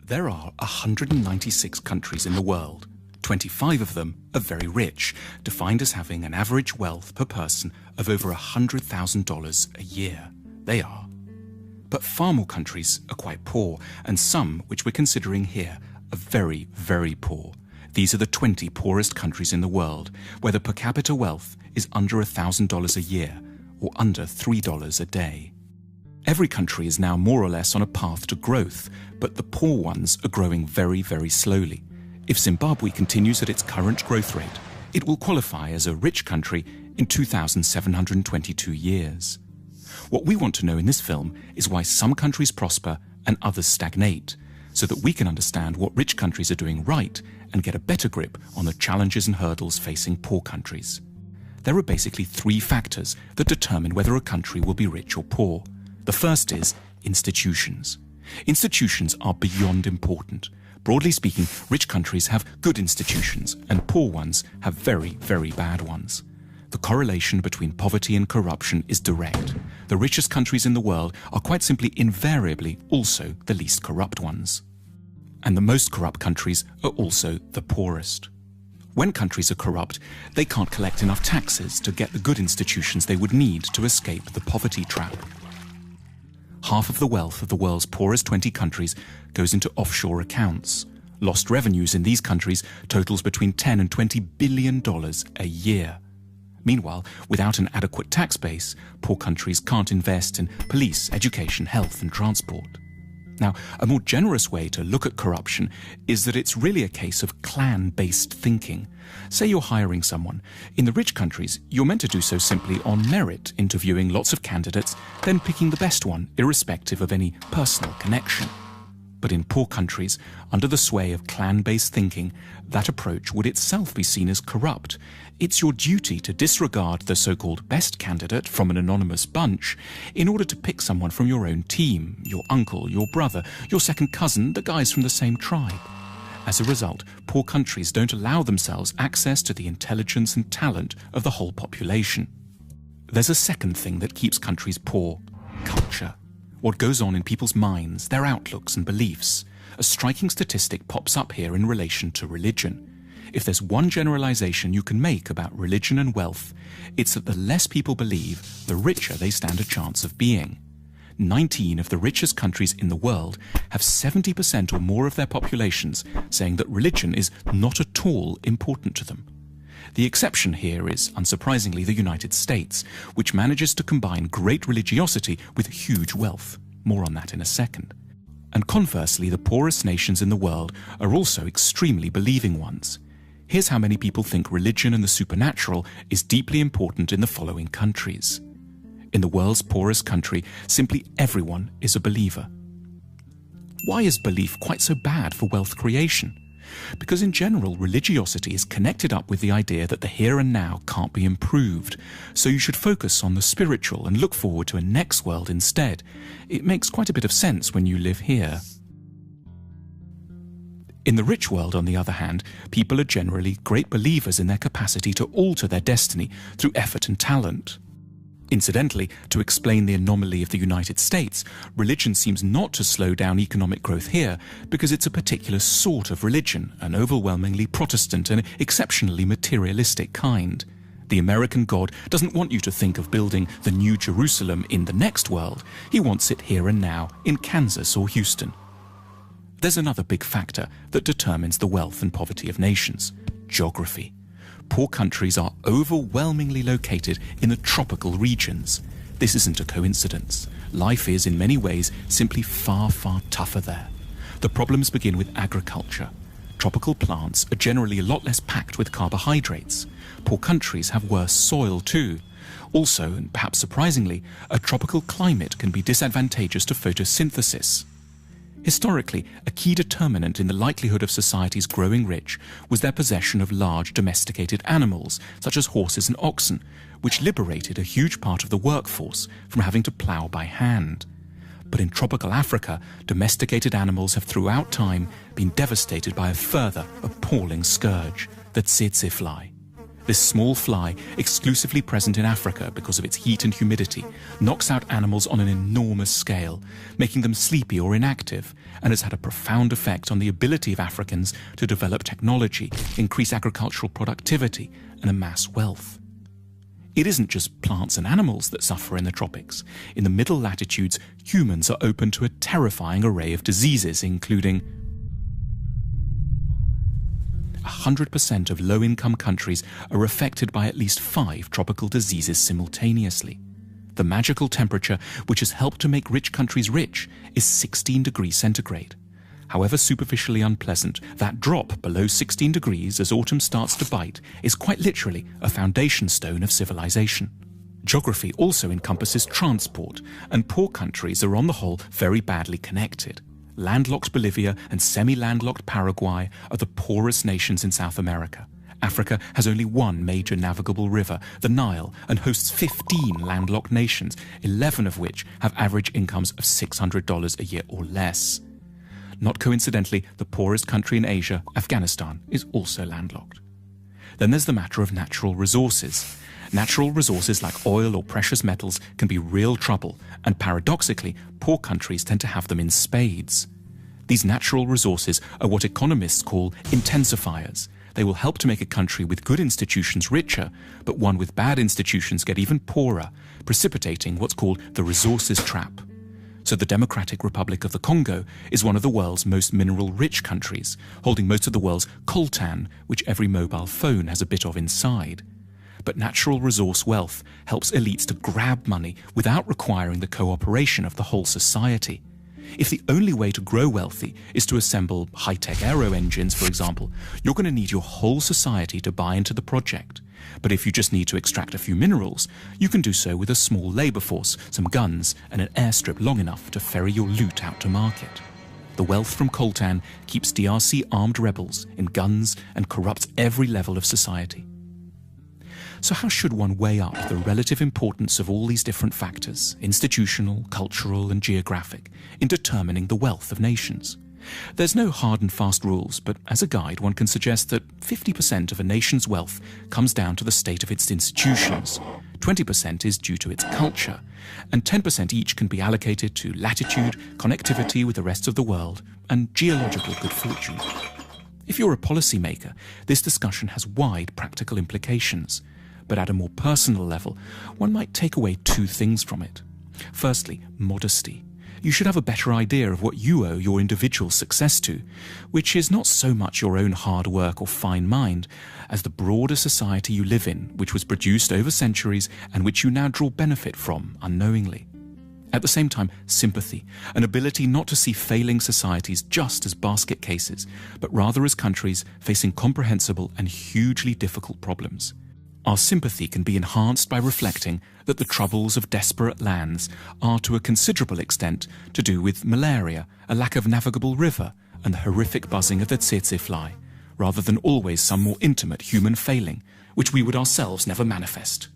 There are 196 countries in the world. 25 of them are very rich, defined as having an average wealth per person of over $100,000 a year. They are. But far more countries are quite poor, and some, which we're considering here, are very, very poor. These are the 20 poorest countries in the world, where the per capita wealth is under $1,000 a year, or under $3 a day. Every country is now more or less on a path to growth, but the poor ones are growing very, very slowly. If Zimbabwe continues at its current growth rate, it will qualify as a rich country in 2,722 years. What we want to know in this film is why some countries prosper and others stagnate, so that we can understand what rich countries are doing right and get a better grip on the challenges and hurdles facing poor countries. There are basically three factors that determine whether a country will be rich or poor. The first is institutions. Institutions are beyond important. Broadly speaking, rich countries have good institutions and poor ones have very, very bad ones. The correlation between poverty and corruption is direct. The richest countries in the world are quite simply invariably also the least corrupt ones. And the most corrupt countries are also the poorest. When countries are corrupt, they can't collect enough taxes to get the good institutions they would need to escape the poverty trap. Half of the wealth of the world's poorest 20 countries goes into offshore accounts. Lost revenues in these countries totals between $10 and $20 billion a year. Meanwhile, without an adequate tax base, poor countries can't invest in police, education, health and transport. Now, a more generous way to look at corruption is that it's really a case of clan-based thinking. Say you're hiring someone. In the rich countries, you're meant to do so simply on merit, interviewing lots of candidates, then picking the best one, irrespective of any personal connection. But in poor countries, under the sway of clan-based thinking, that approach would itself be seen as corrupt. It's your duty to disregard the so-called best candidate from an anonymous bunch in order to pick someone from your own team, your uncle, your brother, your second cousin, the guys from the same tribe. As a result, poor countries don't allow themselves access to the intelligence and talent of the whole population. There's a second thing that keeps countries poor: culture. What goes on in people's minds, their outlooks and beliefs. A striking statistic pops up here in relation to religion. If there's one generalization you can make about religion and wealth, it's that the less people believe, the richer they stand a chance of being. 19 of the richest countries in the world have 70% or more of their populations saying that religion is not at all important to them. The exception here is, unsurprisingly, the United States, which manages to combine great religiosity with huge wealth. More on that in a second. And conversely, the poorest nations in the world are also extremely believing ones. Here's how many people think religion and the supernatural is deeply important in the following countries. In the world's poorest country, simply everyone is a believer. Why is belief quite so bad for wealth creation? Because in general, religiosity is connected up with the idea that the here and now can't be improved, so you should focus on the spiritual and look forward to a next world instead. It makes quite a bit of sense when you live here. In the rich world, on the other hand, people are generally great believers in their capacity to alter their destiny through effort and talent. Incidentally, to explain the anomaly of the United States, religion seems not to slow down economic growth here because it's a particular sort of religion, an overwhelmingly Protestant and exceptionally materialistic kind. The American God doesn't want you to think of building the New Jerusalem in the next world. He wants it here and now, in Kansas or Houston. There's another big factor that determines the wealth and poverty of nations: geography. Poor countries are overwhelmingly located in the tropical regions. This isn't a coincidence. Life is, in many ways, simply far, far tougher there. The problems begin with agriculture. Tropical plants are generally a lot less packed with carbohydrates. Poor countries have worse soil too. Also, and perhaps surprisingly, a tropical climate can be disadvantageous to photosynthesis. Historically, a key determinant in the likelihood of societies growing rich was their possession of large domesticated animals, such as horses and oxen, which liberated a huge part of the workforce from having to plough by hand. But in tropical Africa, domesticated animals have throughout time been devastated by a further appalling scourge, the tsetse fly. This small fly, exclusively present in Africa because of its heat and humidity, knocks out animals on an enormous scale, making them sleepy or inactive, and has had a profound effect on the ability of Africans to develop technology, increase agricultural productivity, and amass wealth. It isn't just plants and animals that suffer in the tropics. In the middle latitudes, humans are open to a terrifying array of diseases, including 100% of low-income countries are affected by at least 5 tropical diseases simultaneously. The magical temperature, which has helped to make rich countries rich, is 16 degrees centigrade. However superficially unpleasant, that drop below 16 degrees as autumn starts to bite is quite literally a foundation stone of civilization. Geography also encompasses transport, and poor countries are on the whole very badly connected. Landlocked Bolivia and semi-landlocked Paraguay are the poorest nations in South America. Africa has only one major navigable river, the Nile, and hosts 15 landlocked nations, 11 of which have average incomes of $600 a year or less. Not coincidentally, the poorest country in Asia, Afghanistan, is also landlocked. Then there's the matter of natural resources. Natural resources like oil or precious metals can be real trouble, and paradoxically, poor countries tend to have them in spades. These natural resources are what economists call intensifiers. They will help to make a country with good institutions richer, but one with bad institutions get even poorer, precipitating what's called the resources trap. So the Democratic Republic of the Congo is one of the world's most mineral-rich countries, holding most of the world's coltan, which every mobile phone has a bit of inside. But natural resource wealth helps elites to grab money without requiring the cooperation of the whole society. If the only way to grow wealthy is to assemble high-tech aero engines, for example, you're going to need your whole society to buy into the project. But if you just need to extract a few minerals, you can do so with a small labor force, some guns, and an airstrip long enough to ferry your loot out to market. The wealth from coltan keeps DRC armed rebels in guns and corrupts every level of society. So how should one weigh up the relative importance of all these different factors, institutional, cultural, and geographic, in determining the wealth of nations? There's no hard and fast rules, but as a guide one can suggest that 50% of a nation's wealth comes down to the state of its institutions, 20% is due to its culture, and 10% each can be allocated to latitude, connectivity with the rest of the world, and geological good fortune. If you're a policymaker, this discussion has wide practical implications. But at a more personal level, one might take away 2 things from it. Firstly, modesty. You should have a better idea of what you owe your individual success to, which is not so much your own hard work or fine mind, as the broader society you live in, which was produced over centuries and which you now draw benefit from unknowingly. At the same time, sympathy, an ability not to see failing societies just as basket cases, but rather as countries facing comprehensible and hugely difficult problems. Our sympathy can be enhanced by reflecting that the troubles of desperate lands are to a considerable extent to do with malaria, a lack of navigable river, and the horrific buzzing of the tsetse fly, rather than always some more intimate human failing, which we would ourselves never manifest.